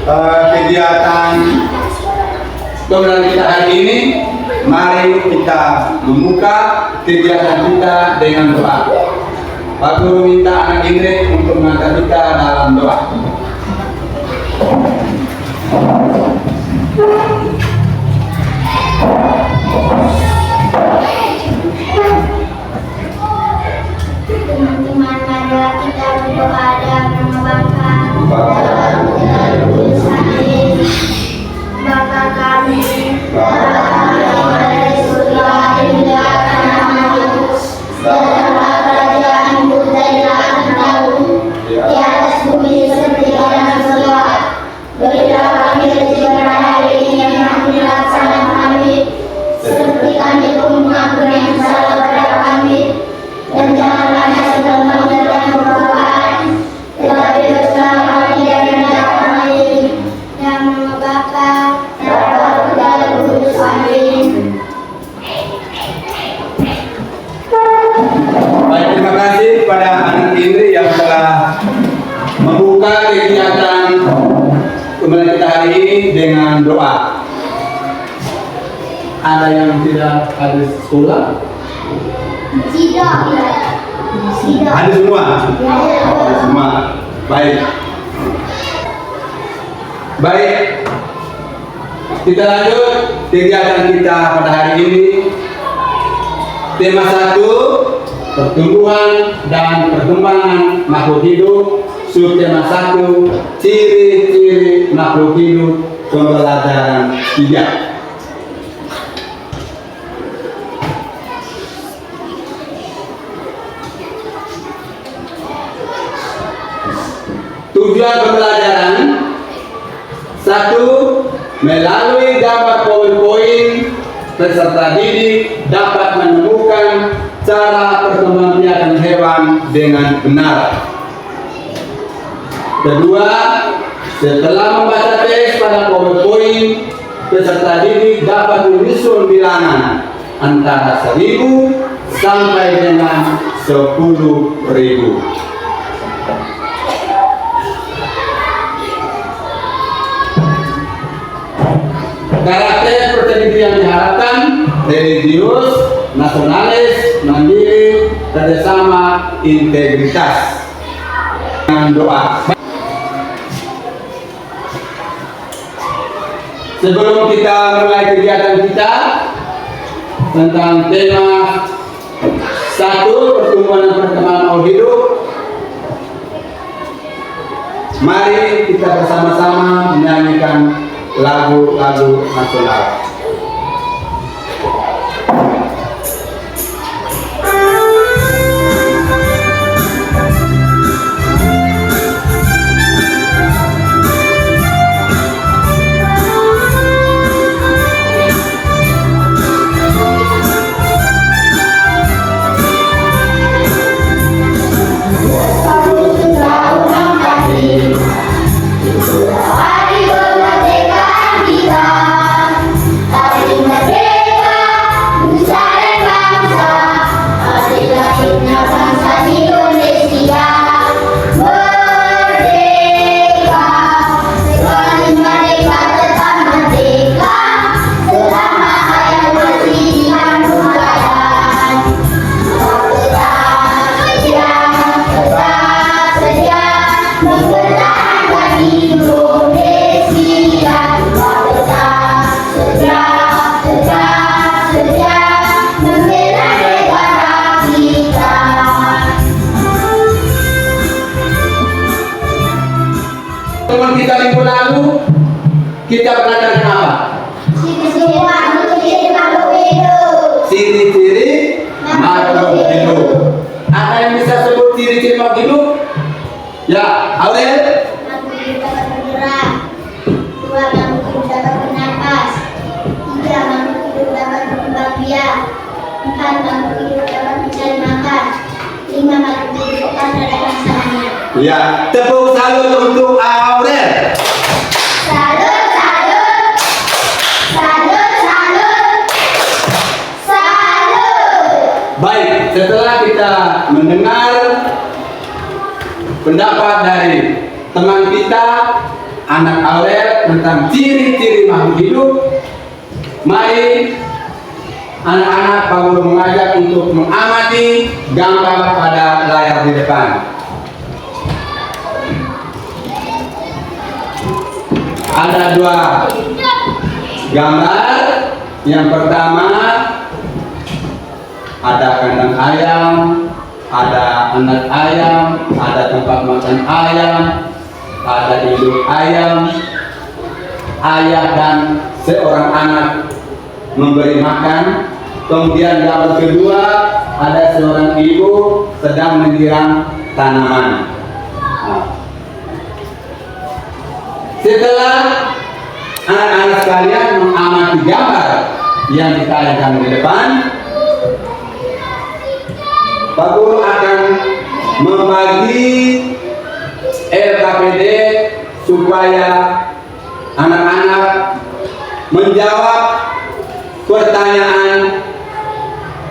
kegiatan pembelajaran kita hari ini. Mari kita membuka kegiatan kita dengan doa. Pak Guru minta anak Indri untuk mengantar kita dalam doa. Teman-teman, marilah kita berdoa dan mengabarkan Bapa kami, yang ada di surga, dimuliakan namamu, datanglah kerajaanmu, jadilah kehendakmu di atas bumi seperti di dalam surga. Berilah kami rezeki hari ini yang kami laksanakan kami, seperti kami pun mengampuni yang salah kepada kami, dan janganlah masuk dalam dalam perbawaan, tetapi berilah kami dari jahat yang Bapa, Putra, dan Roh Kudus. Amin. Baik, terima kasih kepada anak Indri yang telah membuka kegiatan pembelajaran kita hari ini dengan doa. Ada yang tidak ada sekolah? Tidak. Ada semua? Ada semua. Baik. Baik. Kita lanjut kegiatan kita pada hari ini. Tema 1, pertumbuhan dan perkembangan makhluk hidup. Subtema 1, ciri-ciri makhluk hidup, pembelajaran 3. Tujuan pembelajaran 1. Melalui gambar poin-poin, peserta didik dapat menemukan cara perkembangbiakan hewan dengan benar. Kedua, setelah membaca teks pada poin-poin, peserta didik dapat menyusun bilangan antara 1000 sampai dengan 10.000. Karakter personality yang diharapkan: religius, nasionalis, mandiri, kerjasama, integritas. Dengan doa. Sebelum kita mulai kegiatan kita tentang tema 1, pertumbuhan dan perkembangan makhluk hidup, mari kita bersama-sama menyanyikan lagu-lagu nasional. Teman kita minggu lalu kita belajar apa? Ciri-ciri makhluk hidup. Ada yang bisa sebut ciri-ciri makhluk hidup? Ya, Aurel. Makhluk hidup dapat bergerak. 2, makhluk hidup dapat bernapas. 3, makhluk hidup dapat berkembang biak. 4, makhluk hidup dapat mencari makan. 5, makhluk hidup akan ada rasanya. Ya, tepuk salut untuk Aurel. Salut, salut. Salut, salut. Salut. Baik, setelah kita mendengar pendapat dari teman kita, anak awet tentang ciri-ciri makhluk hidup, mari anak-anak Pak Guru mengajak untuk mengamati gambar pada layar di depan. Ada dua gambar. Yang pertama ada kandang ayam, ada anak ayam, ada tempat makan ayam, ada induk ayam, ayah dan seorang anak memberi makan. Kemudian gambar kedua ada seorang ibu sedang menyiram tanaman. Nah, setelah anak-anak sekalian mengamati gambar yang ditayangkan di depan, Pak Guru akan membagi LKPD supaya anak-anak menjawab pertanyaan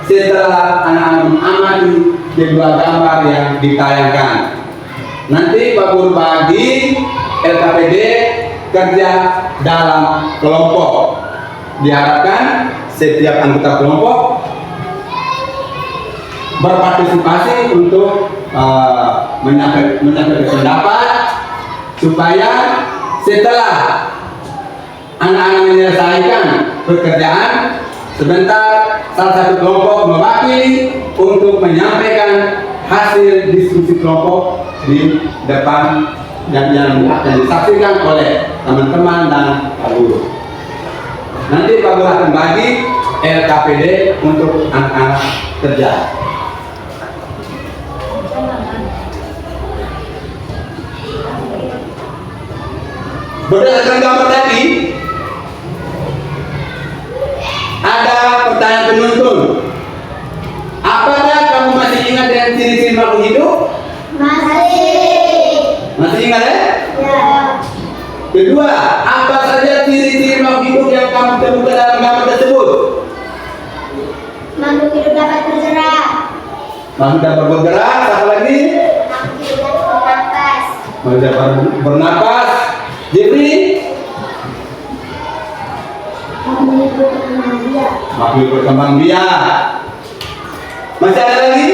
setelah anak-anak mengamati kedua gambar yang ditayangkan. Nanti Pak Guru bagi LKPD kerja dalam kelompok. Diharapkan setiap anggota kelompok berpartisipasi untuk menyampaikan pendapat, supaya setelah anak-anak menyelesaikan pekerjaan, sebentar salah satu kelompok mewakili untuk menyampaikan hasil diskusi kelompok di depan yang akan disaksikan oleh teman-teman dan Pak Guru. Nanti Pak Guru akan bagi LKPD untuk anak-anak kerja. Berdasarkan gambar tadi, ada pertanyaan penuntun. Apakah kamu masih ingat dengan ciri-ciri makhluk hidup? Masih ingat ya? Ya. Kedua, apa saja ciri-ciri makhluk hidup yang kamu temukan dalam gambar tersebut? Makhluk hidup dapat bergerak. Makhluk dapat bergerak, apa lagi? Makhluk hidup dapat bernapas. Makhluk dapat bernapas. Jadi, Makhluk hidup berkembang biak. makhluk berkembang biak. Masih ada lagi?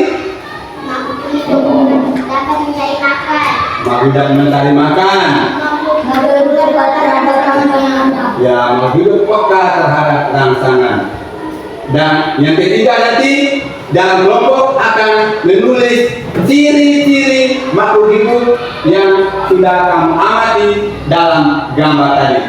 Makhluk hidup dapat mencari makan. Makhluk dapat mencari makan. Makhluk hidup dapat terhadap rangsangan. Ya, makhluk hidup peka terhadap rangsangan. Dan yang ketiga nanti dalam kelompok akan menulis ciri-ciri makhluk hidup yang sudah kamu amati dalam gambar tadi.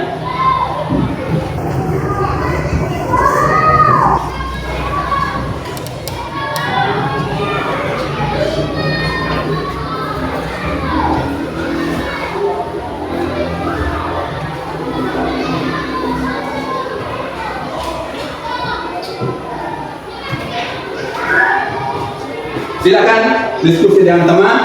Silakan diskusi dengan teman.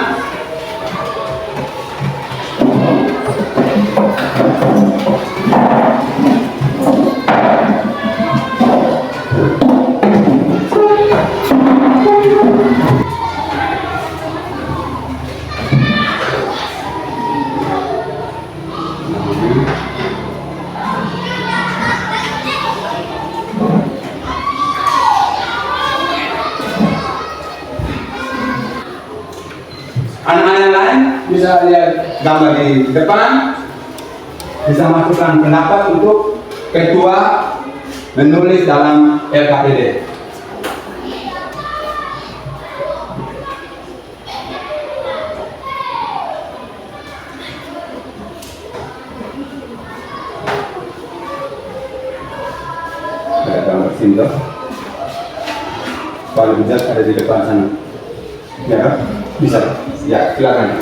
Anak-anak yang lain bisa lihat gambar di depan, bisa masukkan pendapat untuk ketua menulis dalam LKPD. Ada gambar simbol. Pak Rijal ada di depan sana. Ya, bisa. Ya, silakan.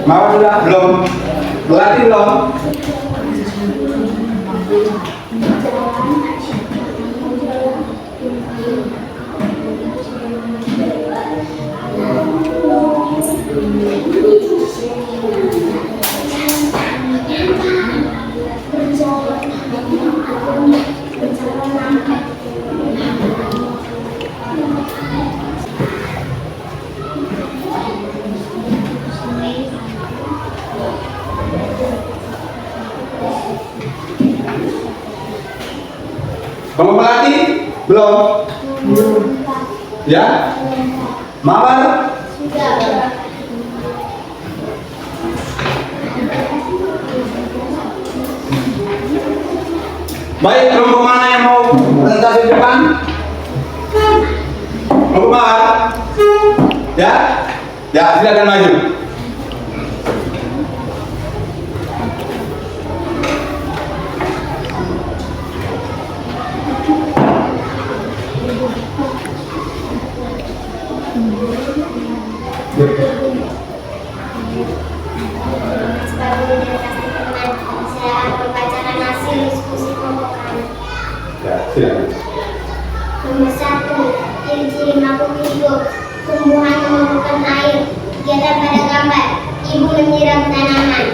Mau sudah belum? Berarti belum? Kamu pelatih? Belum? Ya? Mawar? Sudah. Baik, kelompok mana yang mau presentasi di depan? Kelompok mawar? Ya? Ya, silakan maju. Saya akan membacakan hasil diskusi kelompok kami. Ya, silakan. Nomor 1, ciri-ciri makhluk hidup. Tumbuhan memerlukan air. Kegiatan pada gambar. Ibu menyiram tanaman.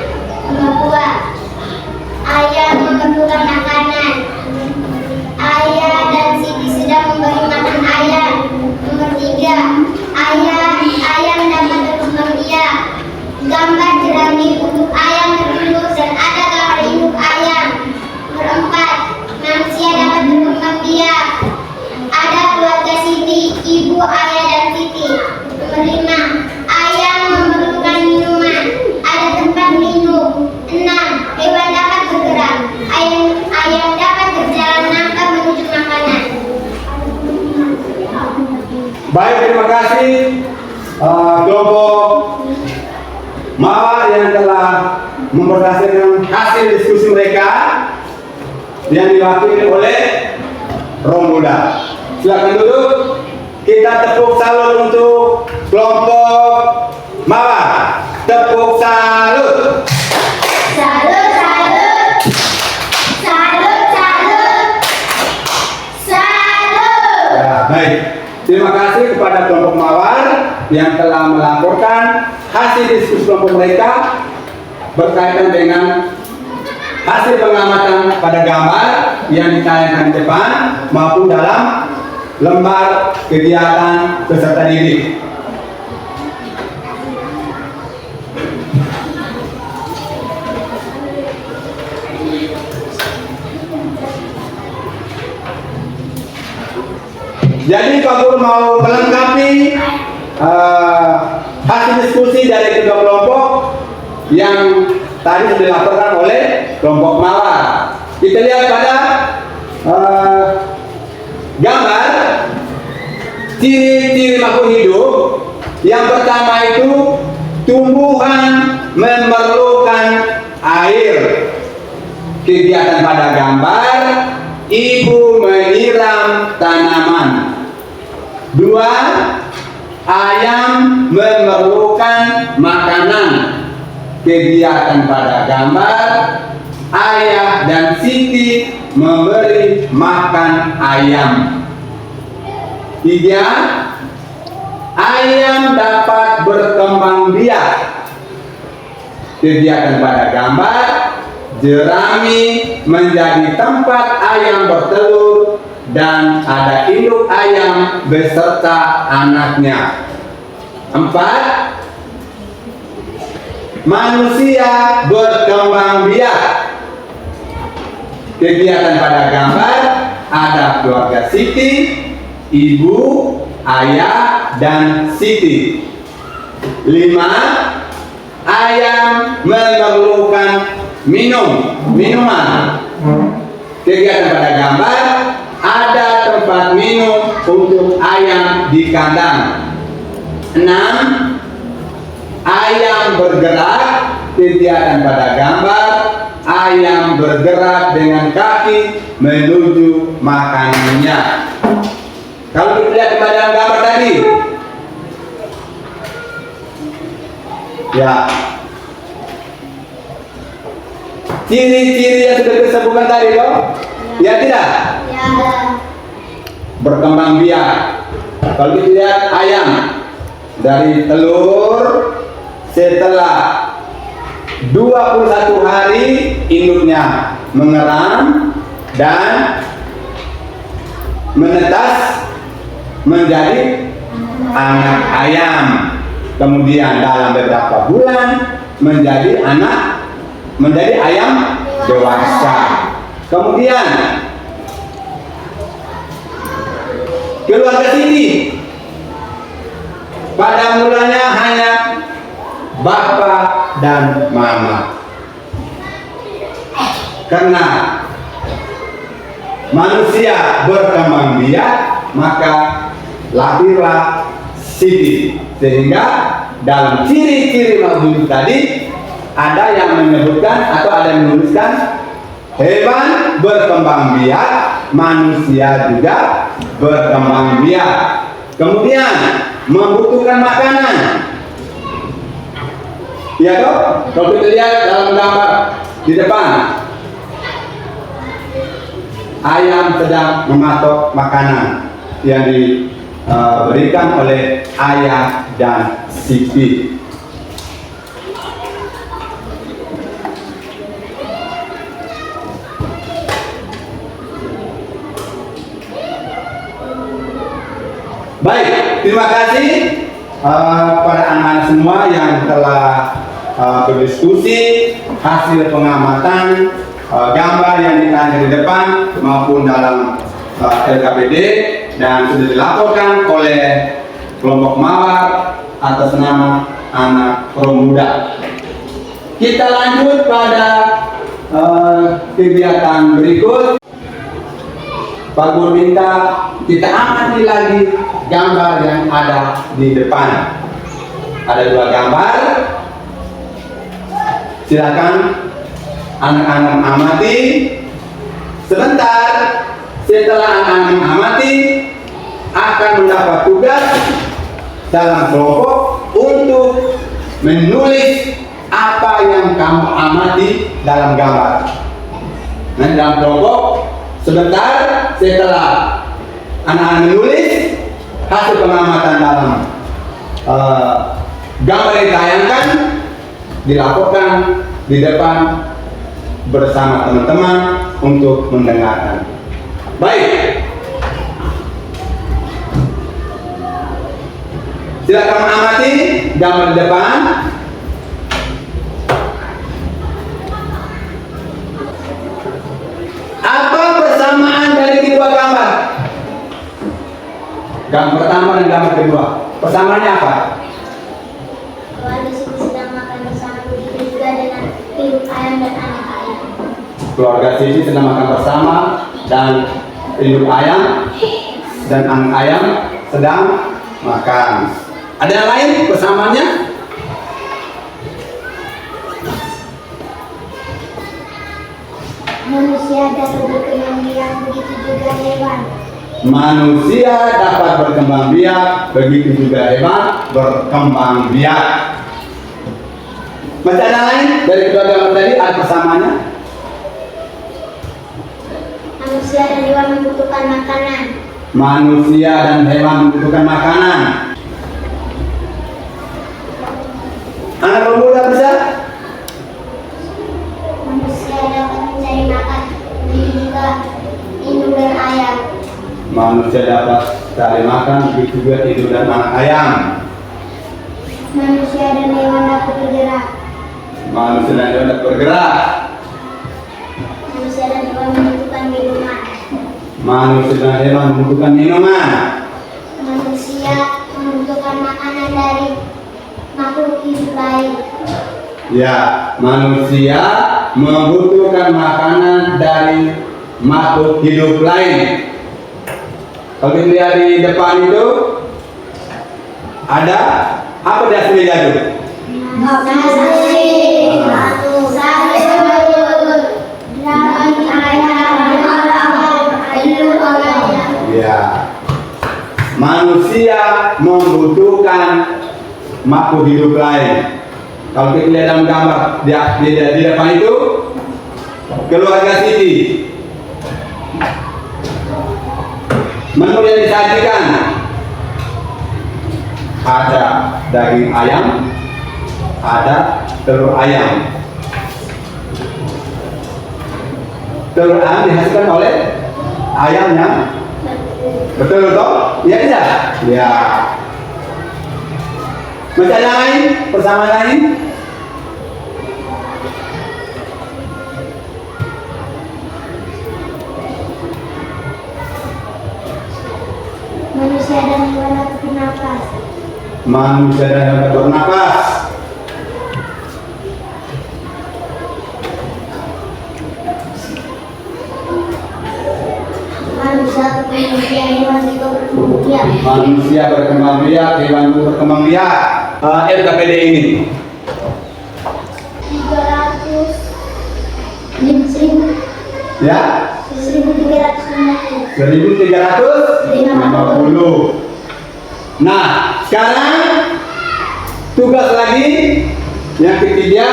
Nomor 2, ayah memerlukan makanan. Ayah dan Siti sedang memberi makan ayam. Nomor 3, ayam dapat berkembang biak. Gambar jerami untuk ayam tertunduk dan ada gambar induk ayam. Nomor 4, manusia dapat berkembang biak. Ada keluarga Siti, ibu, ayah, dan Siti. Nomor 5, ayam memerlukan minuman. Ada tempat minum. 6, hewan dapat bergerak. Ayam dapat berjalan nangkap menuju makanan. Baik, terima kasih kelompok mawar yang telah mempresentasikan hasil diskusi mereka yang diwakili oleh Romuda. Silakan duduk. Kita tepuk salut untuk kelompok mawar. Tepuk salut. Salut, salut. Salut, salut. Salut. Ya, baik. Terima kasih kepada kelompok mawar yang telah melaporkan hasil diskusi kelompok mereka berkaitan dengan hasil pengamatan pada gambar yang ditayangkan di depan maupun dalam lembar kegiatan peserta didik. Jadi Pak Guru mau melengkapi hasil diskusi dari kedua kelompok yang tadi sudah dilaporkan oleh kelompok mawar. Kita lihat pada gambar ciri-ciri makhluk hidup. Yang pertama itu tumbuhan memerlukan air. Kegiatan pada gambar, ibu menyiram tanaman. 2, ayam memerlukan makanan. Kegiatan pada gambar, ayah dan Siti memberi makan ayam. 3, ayam dapat berkembang biak. Kegiatan pada gambar, jerami menjadi tempat ayam bertelur dan ada induk ayam beserta anaknya. 4, manusia berkembang biak. Kegiatan pada gambar ada keluarga Siti, ibu, ayah, dan Siti. 5, ayam memerlukan minuman. Kegiatan pada gambar ada tempat minum untuk ayam di kandang. 6, ayam bergerak. Kegiatan pada gambar, ayam bergerak dengan kaki menuju makanannya. Kalau kita lihat pada gambar tadi, ya, ciri-ciri yang sudah disebutkan tadi loh, ya tidak? Ya. Berkembang biak. Kalau kita lihat ayam dari telur, setelah 21 hari induknya mengeram dan menetas menjadi anak ayam. Kemudian dalam beberapa bulan menjadi ayam dewasa. Kemudian keluarga Siti. Pada mulanya hanya Bapak dan Mama. Karena manusia berkembang biak, maka lahirlah Siti. Sehingga dalam ciri-ciri makhluk hidup tadi ada yang menyebutkan atau ada yang menuliskan hewan berkembang biak, manusia juga berkembang biak. Kemudian membutuhkan makanan. Ya toh? Kalau kita lihat dalam gambar di depan, ayam sedang mematok makanan yang diberikan oleh ayah dan Siti. Baik, terima kasih pada anak-anak semua yang telah berdiskusi hasil pengamatan gambar yang ditanya di depan maupun dalam LKPD dan sudah dilaporkan oleh kelompok mawar atas nama anak Pemuda. Kita lanjut pada kegiatan berikut. Pak Guru minta kita amati lagi gambar yang ada di depan. Ada 2 gambar. Silakan anak-anak amati. Sebentar setelah anak-anak amati akan mendapat tugas dalam kelompok untuk menulis apa yang kamu amati dalam gambar. Nah, dalam kelompok sebentar setelah anak-anak menulis hasil pengamatan dalam gambar yang ditayangkan, dilaporkan di depan bersama teman-teman untuk mendengarkan. Baik, silakan mengamati gambar di depan. Apa persamaan dari kedua gambar? Gambar pertama dan gambar kedua, persamaannya apa? Keluarga Siti sedang makan bersama, begitu juga dengan ibu ayam dan anak ayam. Keluarga Siti sedang makan bersama dan induk ayam dan anak ayam sedang makan. Ada yang lain persamaannya? Manusia dapat berkembang biak, begitu juga hewan. Manusia dapat berkembang biak, begitu juga hewan berkembang biak. Masih ada lain dari kedua gambar tadi ada persamaannya? Manusia dan hewan membutuhkan makanan. Manusia dan hewan membutuhkan makanan. Anak Pemuda bisa? Manusia dapat mencari makan, begitu juga induk dan ayam. Manusia dapat cari makan, begitu juga induk dan anak ayam. Manusia dan hewan dapat bergerak. Manusia dan hewan dapat bergerak. Manusia dan hewan membutuhkan minuman. Manusia dan hewan membutuhkan minuman. Manusia membutuhkan makanan dari makhluk hidup lain. Ya, manusia membutuhkan makanan dari makhluk hidup lain. Kalau kita lihat di depan itu ada apa di atas meja itu? Nasi, batu, sayur, daging ayam, induk ayam. Ya, manusia membutuhkan makhluk hidup lain. Kalau kita lihat dalam gambar di depan itu keluarga Siti. Menu yang disajikan ada daging ayam, ada telur ayam. Telur ayam dihasilkan oleh ayamnya. Betul toh? Iya tidak? Ya. Masih ada lain? Persamaan lain? Manusia manusia dan hewan bernapas. Manusia berkembang biak, hewan berkembang biak. LKPD ini 300 ya 1350. 1350. Nah, sekarang tugas lagi yang ketiga,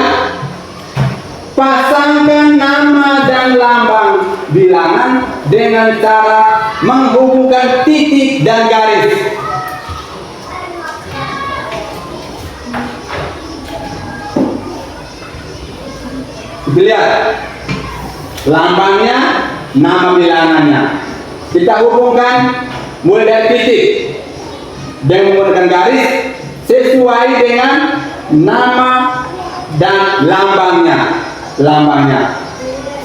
pasangkan nama dan lambang bilangan dengan cara menghubungkan titik dan garis. Lihat lambangnya, nama bilangannya. Kita hubungkan mulai dari titik dan menggunakan garis sesuai dengan nama dan lambangnya.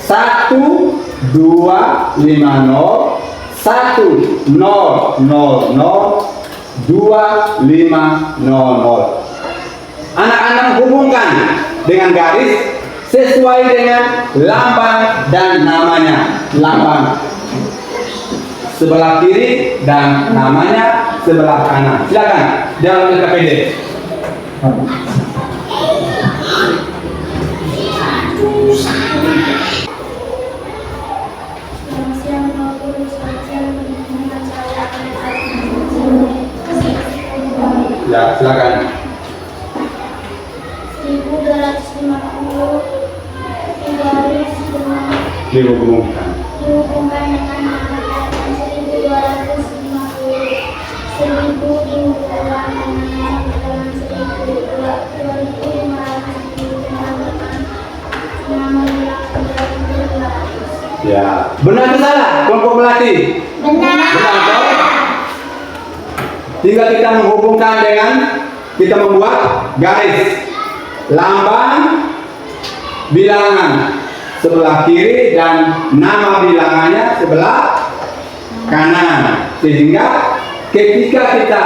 1 2 5 0 1 0 0 0 0 2 5 0 0. Anak-anak hubungkan dengan garis sesuai dengan lambang dan namanya. Lambang sebelah kiri dan namanya sebelah kanan. Silakan dalam LKPD. Ya, silakan. 1250 garis Dihubungkan. dihubungkan dengan nama dan 1250. 1000 dihubungkan dengan nama 1500. Ya, benar atau salah kelompok pelatih? Benar. Benar toh? Tinggal kita menghubungkan dengan kita membuat garis lambang bilangan sebelah kiri dan nama bilangannya sebelah kanan, sehingga ketika kita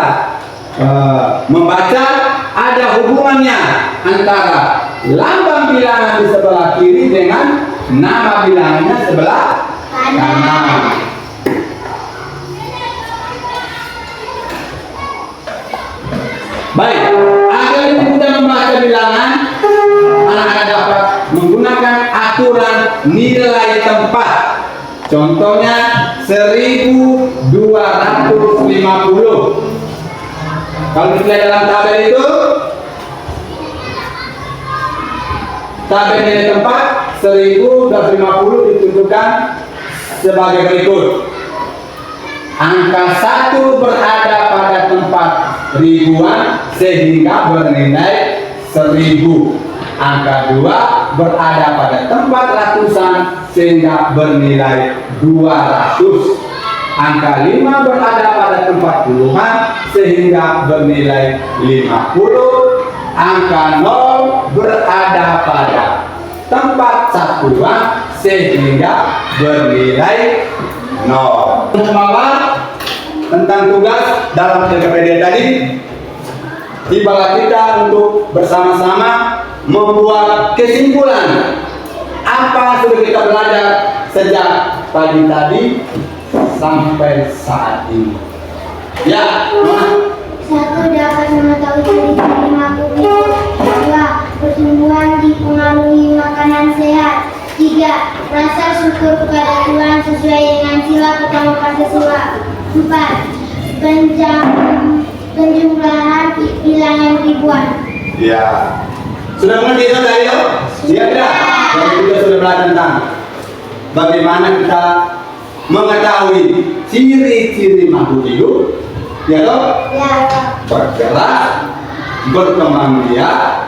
membaca ada hubungannya antara lambang bilangan di sebelah kiri dengan nama bilangannya sebelah kanan. Baik, agar mudah membaca bilangan, anak-anak dapat menggunakan aturan nilai tempat. Contohnya 1250. Kalau dilihat dalam tabel itu, tabel nilai tempat 1250 ditunjukkan sebagai berikut. Angka 1 berada pada tempat ribuan sehingga bernilai 1000. Angka 2 berada pada tempat ratusan sehingga bernilai 200. Angka 5 berada pada tempat puluhan sehingga bernilai 50. Angka 0 berada pada tempat satuan sehingga bernilai 0. Pemahaman tentang tugas dalam LKPD tadi, tibalah kita untuk bersama-sama membuat kesimpulan apa sudah kita belajar sejak pagi tadi sampai saat ini. Ya, Mama. 1. Dapat mengetahui ciri-ciri mabuk itu. 2. Pertumbuhan dipengaruhi makanan sehat. 3. Rasa syukur kepada Tuhan sesuai dengan sila pertama Pancasila. 4. Penjumlahan bilangan ribuan. Ya. Sudah mengerti itu tadi, yo? Iya tidak? Jadi kita sudah belajar tentang bagaimana kita mengetahui ciri-ciri makhluk hidup, ya toh? Ya. Bergerak, berkembang biak,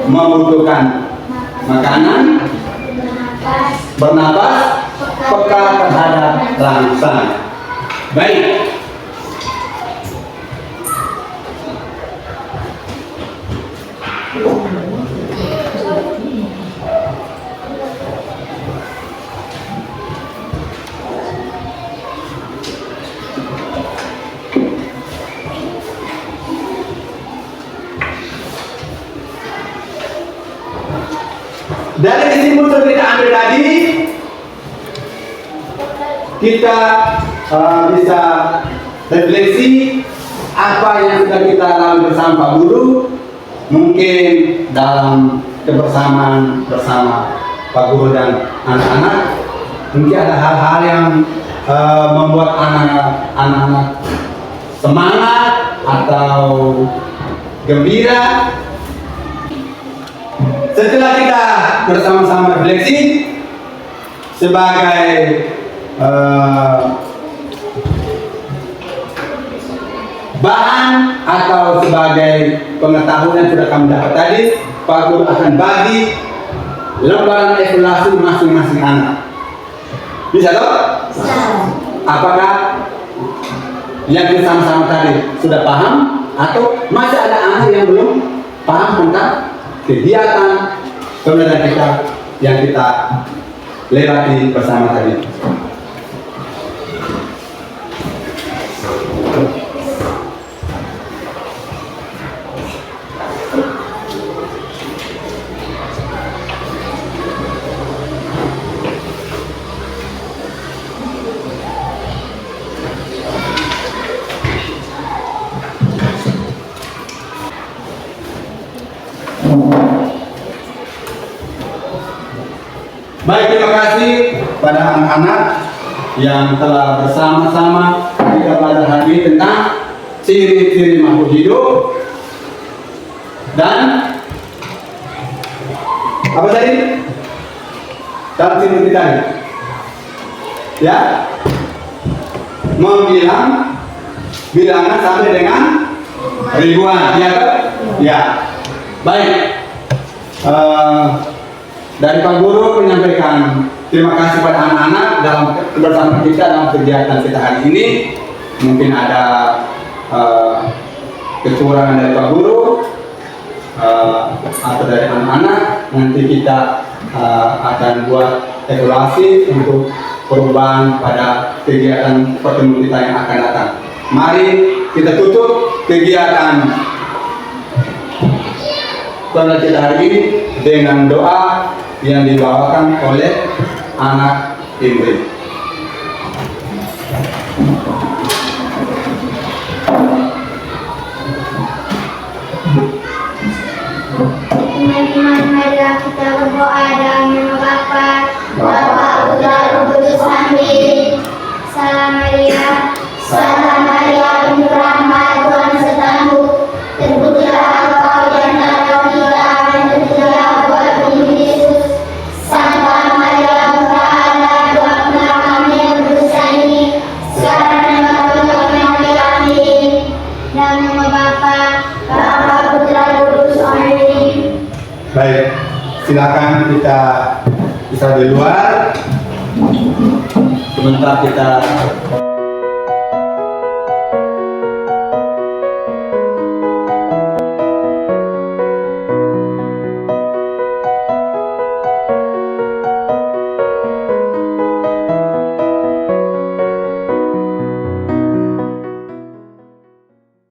membutuhkan makanan, bernapas, peka terhadap rangsang. Baik. dari kesimpulan kita ambil tadi, kita bisa refleksi apa yang sudah kita lalui bersama Pak Guru, mungkin dalam kebersamaan bersama Pak Guru dan anak-anak, mungkin ada hal-hal yang membuat anak-anak semangat atau gembira. Setelah kita bersama-sama refleksi sebagai bahan atau sebagai pengetahuan yang sudah kami dapat tadi, Pak Guru akan bagi lembaran evaluasi masing-masing anak. Bisa toh? Apakah yang kita sama-sama tadi sudah paham atau masih ada anak yang belum paham tentang kegiatan pembelajaran kita yang kita lewati bersama tadi? Baik, terima kasih pada anak-anak yang telah bersama-sama kita belajar hari ini tentang ciri-ciri makhluk hidup dan apa tadi? Dalam ciri kita ya, membilang bilangan sampai dengan ribuan, ya kan? Ya, baik. Dari Pak Guru menyampaikan terima kasih pada anak-anak dalam bersama kita dalam kegiatan kita hari ini. Mungkin ada kekurangan dari Pak Guru atau dari anak-anak. Nanti kita akan buat evaluasi untuk perubahan pada kegiatan pertemuan kita yang akan datang. Mari kita tutup kegiatan pembelajaran kita hari ini dengan doa yang dibawakan oleh anak Indri. Teman-teman, marilah kita berdoa dalam nama Bapa, Putra, Roh Kudus. Amin. Salam Maria, penuh rahmat, Tuhan sertamu. Terpujilah engkau di antara wanita dan terpujilah buah tubuhmu Yesus. Santa Maria, Bunda Allah, doakanlah kami yang berdosa ini, sekarang dan waktu kami mati. Amin. Dalam nama Bapa, Putra, Roh Kudus. Amin. Baik, silakan kita bisa di luar. Sebentar kita